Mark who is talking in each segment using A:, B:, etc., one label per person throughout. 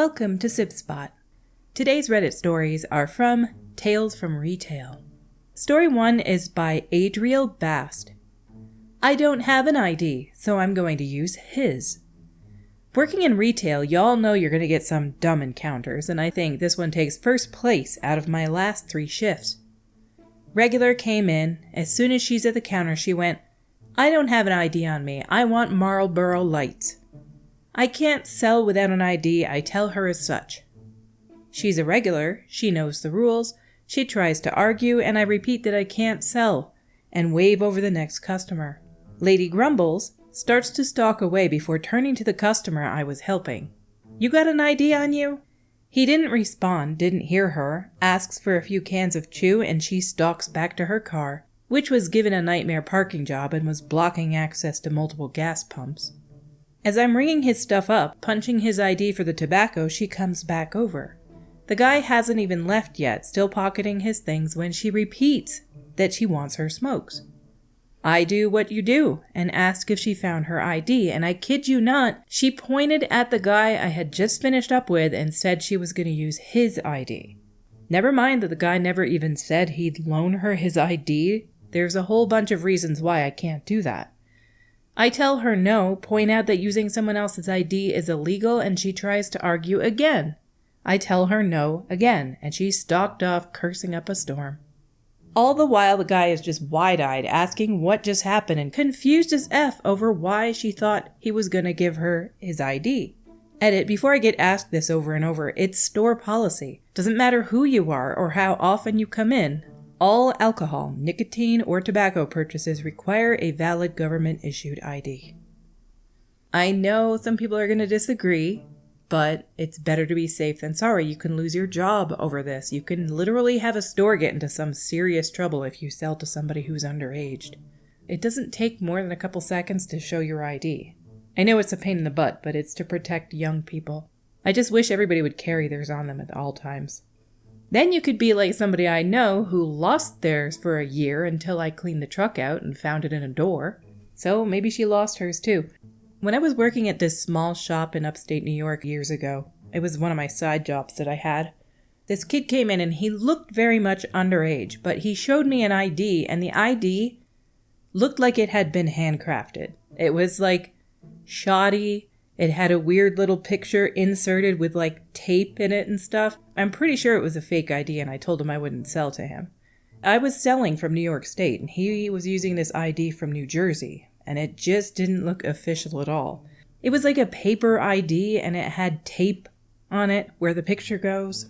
A: Welcome to Sib Spot. Today's Reddit stories are from TalesFromRetail. Story 1 is by Adriel Bast. I don't have an ID, so I'm going to use his. Working in retail, y'all know you're going to get some dumb encounters, and I think this one takes first place out of my last 3 shifts. Regular came in. As soon as she's at the counter, she went, I don't have an ID on me. I want Marlboro Lights. I can't sell without an ID. I tell her as such. She's a regular. She knows the rules. She tries to argue, and I repeat that I can't sell, and wave over the next customer. Lady grumbles, starts to stalk away before turning to the customer I was helping. You got an ID on you? He didn't respond, didn't hear her, asks for a few cans of chew, and she stalks back to her car, which was given a nightmare parking job and was blocking access to multiple gas pumps. As I'm ringing his stuff up, punching his ID for the tobacco, she comes back over. The guy hasn't even left yet, still pocketing his things when she repeats that she wants her smokes. I do what you do and ask if she found her ID, and I kid you not, she pointed at the guy I had just finished up with and said she was going to use his ID. Never mind that the guy never even said he'd loan her his ID. There's a whole bunch of reasons why I can't do that. I tell her no, point out that using someone else's ID is illegal, and she tries to argue again. I tell her no again, and she stalked off, cursing up a storm. All the while, the guy is just wide-eyed, asking what just happened and confused as F over why she thought he was going to give her his ID. Edit, before I get asked this over and over, it's store policy. Doesn't matter who you are or how often you come in. All alcohol, nicotine, or tobacco purchases require a valid government-issued ID. I know some people are going to disagree, but it's better to be safe than sorry. You can lose your job over this. You can literally have a store get into some serious trouble if you sell to somebody who's underaged. It doesn't take more than a couple seconds to show your ID. I know it's a pain in the butt, but it's to protect young people. I just wish everybody would carry theirs on them at all times. Then you could be like somebody I know who lost theirs for a year until I cleaned the truck out and found it in a door. So maybe she lost hers too. When I was working at this small shop in upstate New York years ago, it was one of my side jobs that I had. This kid came in and he looked very much underage, but he showed me an ID, and the ID looked like it had been handcrafted. It was like shoddy. It had a weird little picture inserted with like tape in it and stuff. I'm pretty sure it was a fake ID, and I told him I wouldn't sell to him. I was selling from New York State, and he was using this ID from New Jersey, and it just didn't look official at all. It was like a paper ID, and it had tape on it where the picture goes.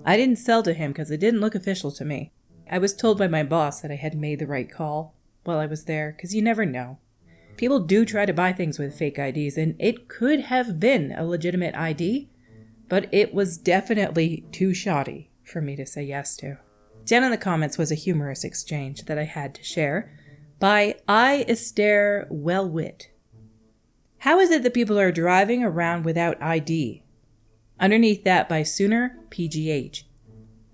A: I didn't sell to him because it didn't look official to me. I was told by my boss that I had made the right call while I was there, because you never know. People do try to buy things with fake IDs, and it could have been a legitimate ID, but it was definitely too shoddy for me to say yes to. Down in the comments was a humorous exchange that I had to share by I Esther Wellwit. How is it that people are driving around without ID? Underneath that by Sooner PGH.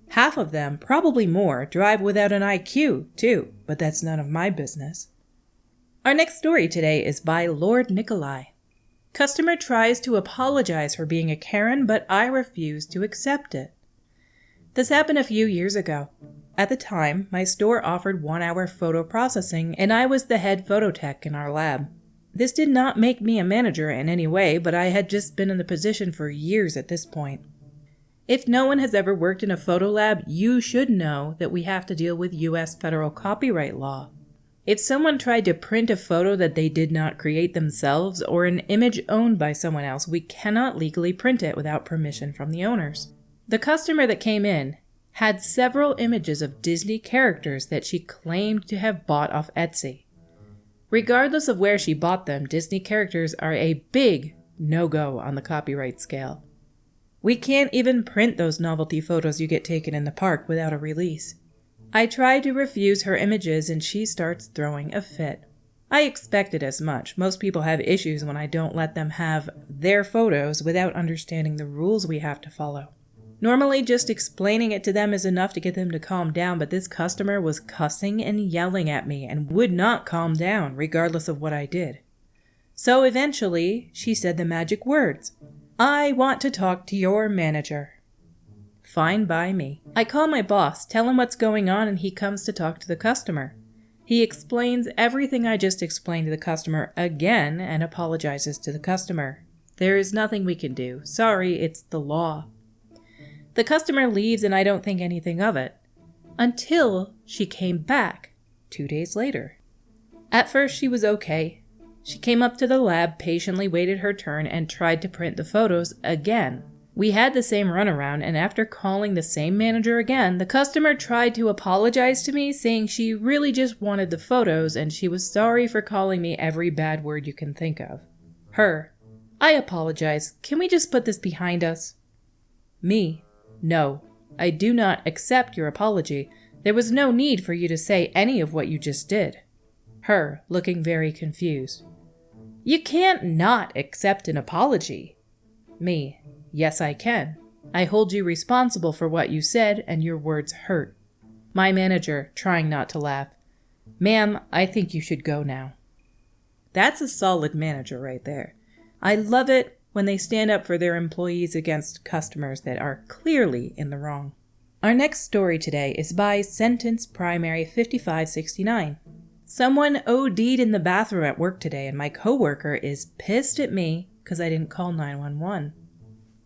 A: Half of them, probably more, drive without an IQ too, but that's none of my business. Our next story today is by Lord Nikolai. Customer tries to apologize for being a Karen, but I refuse to accept it. This happened a few years ago. At the time, my store offered 1-hour photo processing, and I was the head photo tech in our lab. This did not make me a manager in any way, but I had just been in the position for years at this point. If no one has ever worked in a photo lab, you should know that we have to deal with U.S. federal copyright law. If someone tried to print a photo that they did not create themselves or an image owned by someone else, we cannot legally print it without permission from the owners. The customer that came in had several images of Disney characters that she claimed to have bought off Etsy. Regardless of where she bought them, Disney characters are a big no-go on the copyright scale. We can't even print those novelty photos you get taken in the park without a release. I try to refuse her images and she starts throwing a fit. I expected as much. Most people have issues when I don't let them have their photos without understanding the rules we have to follow. Normally, just explaining it to them is enough to get them to calm down, but this customer was cussing and yelling at me and would not calm down, regardless of what I did. So eventually, she said the magic words. I want to talk to your manager. Fine by me. I call my boss, tell him what's going on, and he comes to talk to the customer. He explains everything I just explained to the customer again and apologizes to the customer. There is nothing we can do. Sorry, it's the law. The customer leaves and I don't think anything of it. Until she came back 2 days later. At first she was okay. She came up to the lab, patiently waited her turn, and tried to print the photos again. We had the same runaround, and after calling the same manager again, the customer tried to apologize to me, saying she really just wanted the photos and she was sorry for calling me every bad word you can think of. Her: I apologize. Can we just put this behind us? Me: no, I do not accept your apology. There was no need for you to say any of what you just did. Her, looking very confused: you can't not accept an apology. Me: yes, I can. I hold you responsible for what you said, and your words hurt. My manager, trying not to laugh: ma'am, I think you should go now. That's a solid manager right there. I love it when they stand up for their employees against customers that are clearly in the wrong. Our next story today is by Sentence Primary 5569. Someone OD'd in the bathroom at work today, and my coworker is pissed at me because I didn't call 911.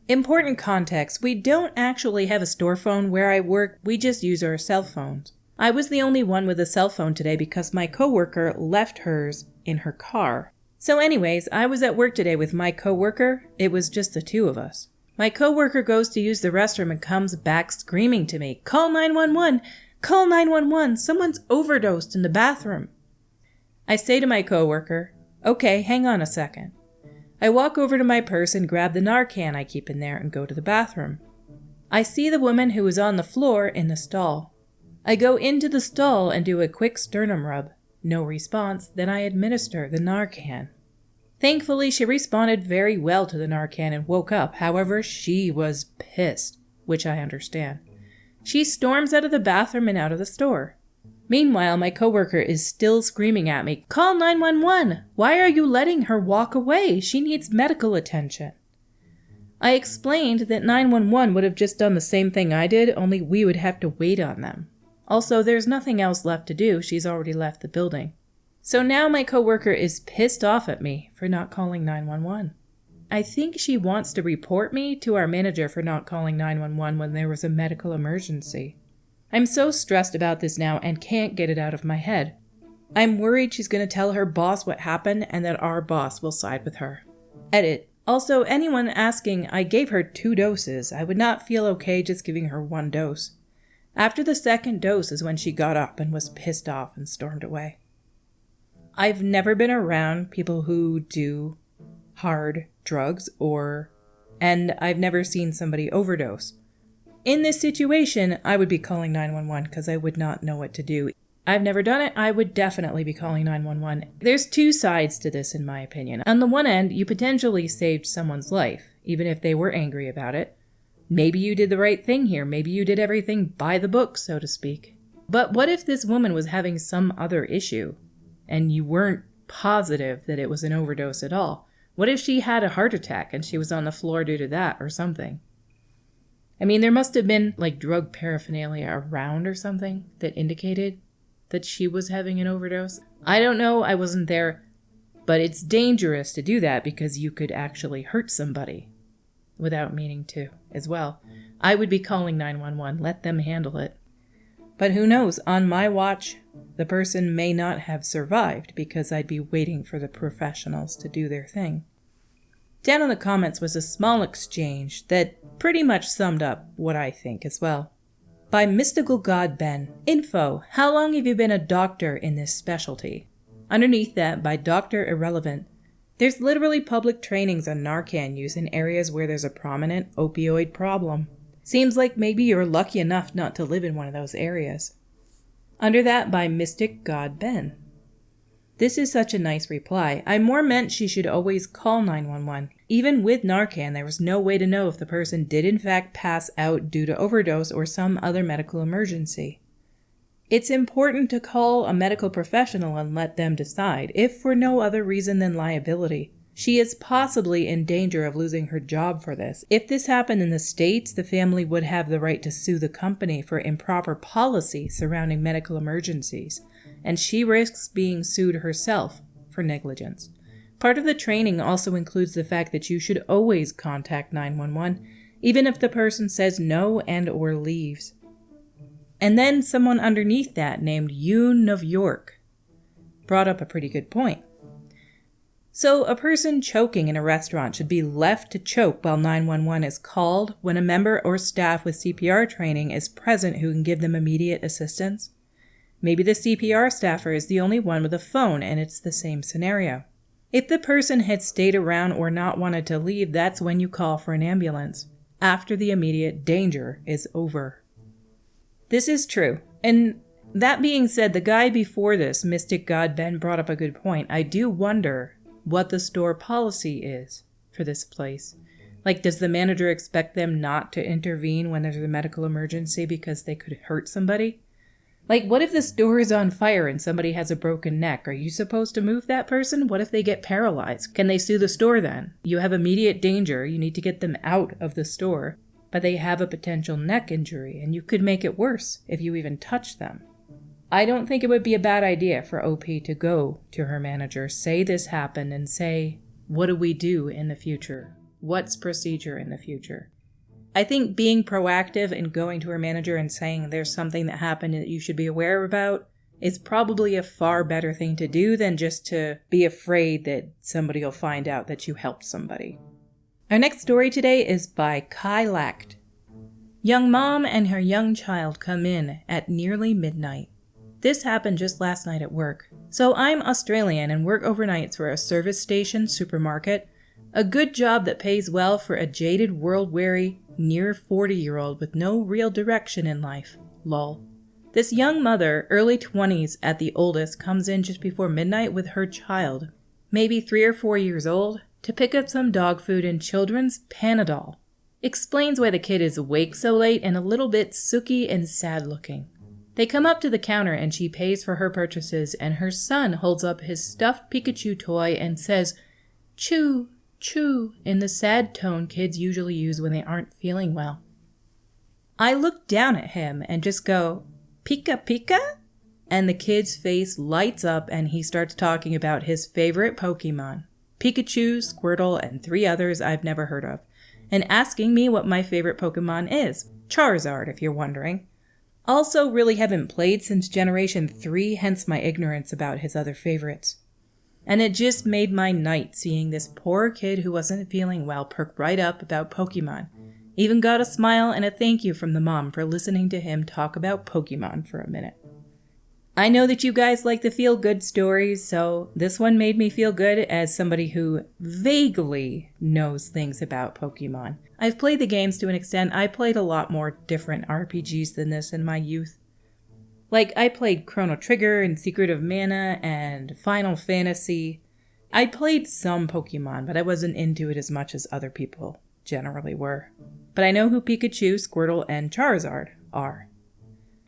A: Important context: we don't actually have a store phone where I work, we just use our cell phones. I was the only one with a cell phone today because my coworker left hers in her car. So anyways, I was at work today with my coworker. It was just the two of us. My coworker goes to use the restroom and comes back screaming to me, "Call 911! Call 911! Someone's overdosed in the bathroom!" I say to my coworker, "Okay, hang on a second." I walk over to my purse and grab the Narcan I keep in there and go to the bathroom. I see the woman who was on the floor in the stall. I go into the stall and do a quick sternum rub. No response, then I administer the Narcan. Thankfully, she responded very well to the Narcan and woke up. However, she was pissed, which I understand. She storms out of the bathroom and out of the store. Meanwhile, my coworker is still screaming at me, "Call 911! Why are you letting her walk away? She needs medical attention." I explained that 911 would have just done the same thing I did, only we would have to wait on them. Also, there's nothing else left to do. She's already left the building. So now my coworker is pissed off at me for not calling 911. I think she wants to report me to our manager for not calling 911 when there was a medical emergency. I'm so stressed about this now and can't get it out of my head. I'm worried she's going to tell her boss what happened and that our boss will side with her. Edit. Also, anyone asking, I gave her 2 doses. I would not feel okay just giving her 1 dose. After the 2nd dose is when she got up and was pissed off and stormed away. I've never been around people who do hard drugs and I've never seen somebody overdose. In this situation, I would be calling 911 because I would not know what to do. I've never done it. I would definitely be calling 911. There's 2 sides to this, in my opinion. On the one end, you potentially saved someone's life, even if they were angry about it. Maybe you did the right thing here. Maybe you did everything by the book, so to speak. But what if this woman was having some other issue and you weren't positive that it was an overdose at all? What if she had a heart attack and she was on the floor due to that or something? I mean, there must have been like drug paraphernalia around or something that indicated that she was having an overdose. I don't know, I wasn't there, but it's dangerous to do that because you could actually hurt somebody without meaning to as well. I would be calling 911, let them handle it. But who knows, on my watch, the person may not have survived because I'd be waiting for the professionals to do their thing. Down in the comments was a small exchange that pretty much summed up what I think as well. By Mystical God Ben. Info: how long have you been a doctor in this specialty? Underneath that, by Dr. Irrelevant. There's literally public trainings on Narcan use in areas where there's a prominent opioid problem. Seems like maybe you're lucky enough not to live in one of those areas. Under that, by Mystic God Ben. This is such a nice reply. I more meant she should always call 911. Even with Narcan, there was no way to know if the person did in fact pass out due to overdose or some other medical emergency. It's important to call a medical professional and let them decide, if for no other reason than liability. She is possibly in danger of losing her job for this. If this happened in the States, the family would have the right to sue the company for improper policy surrounding medical emergencies, and she risks being sued herself for negligence. Part of the training also includes the fact that you should always contact 911, even if the person says no and or leaves. And then someone underneath that, named Yoon of York, brought up a pretty good point. So a person choking in a restaurant should be left to choke while 911 is called when a member or staff with CPR training is present who can give them immediate assistance? Maybe the CPR staffer is the only one with a phone and it's the same scenario. If the person had stayed around or not wanted to leave, that's when you call for an ambulance, after the immediate danger is over. This is true. And that being said, the guy before this, Mystic God Ben, brought up a good point. I do wonder what the store policy is for this place. Like, does the manager expect them not to intervene when there's a medical emergency because they could hurt somebody? Like, what if the store is on fire and somebody has a broken neck? Are you supposed to move that person? What if they get paralyzed? Can they sue the store then? You have immediate danger. You need to get them out of the store, but they have a potential neck injury, and you could make it worse if you even touch them. I don't think it would be a bad idea for OP to go to her manager, say this happened, and say, what do we do in the future? What's procedure in the future? I think being proactive and going to her manager and saying there's something that happened that you should be aware about is probably a far better thing to do than just to be afraid that somebody will find out that you helped somebody. Our next story today is by Kai Lacht. Young mom and her young child come in at nearly midnight. This happened just last night at work. So I'm Australian and work overnights for a service station supermarket. A good job that pays well for a jaded, world-weary, near 40-year-old with no real direction in life. Lol. This young mother, early 20s at the oldest, comes in just before midnight with her child, maybe 3 or 4 years old, to pick up some dog food and children's Panadol. Explains why the kid is awake so late and a little bit sooky and sad looking. They come up to the counter and she pays for her purchases, and her son holds up his stuffed Pikachu toy and says, "Chew, chew," in the sad tone kids usually use when they aren't feeling well. I look down at him and just go, "Pika Pika?" And the kid's face lights up and he starts talking about his favorite Pokemon, Pikachu, Squirtle, and 3 others I've never heard of, and asking me what my favorite Pokemon is. Charizard, if you're wondering. Also really haven't played since Generation 3, hence my ignorance about his other favorites. And it just made my night seeing this poor kid who wasn't feeling well perk right up about Pokemon. Even got a smile and a thank you from the mom for listening to him talk about Pokemon for a minute. I know that you guys like the feel-good stories, so this one made me feel good as somebody who vaguely knows things about Pokemon. I've played the games to an extent. I played a lot more different RPGs than this in my youth. Like, I played Chrono Trigger and Secret of Mana and Final Fantasy. I played some Pokemon, but I wasn't into it as much as other people generally were. But I know who Pikachu, Squirtle, and Charizard are.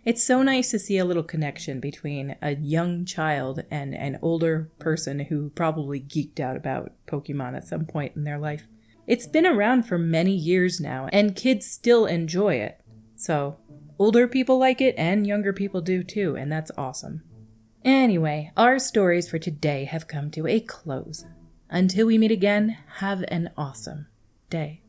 A: It's so nice to see a little connection between a young child and an older person who probably geeked out about Pokemon at some point in their life. It's been around for many years now, and kids still enjoy it. So, older people like it, and younger people do too, and that's awesome. Anyway, our stories for today have come to a close. Until we meet again, have an awesome day.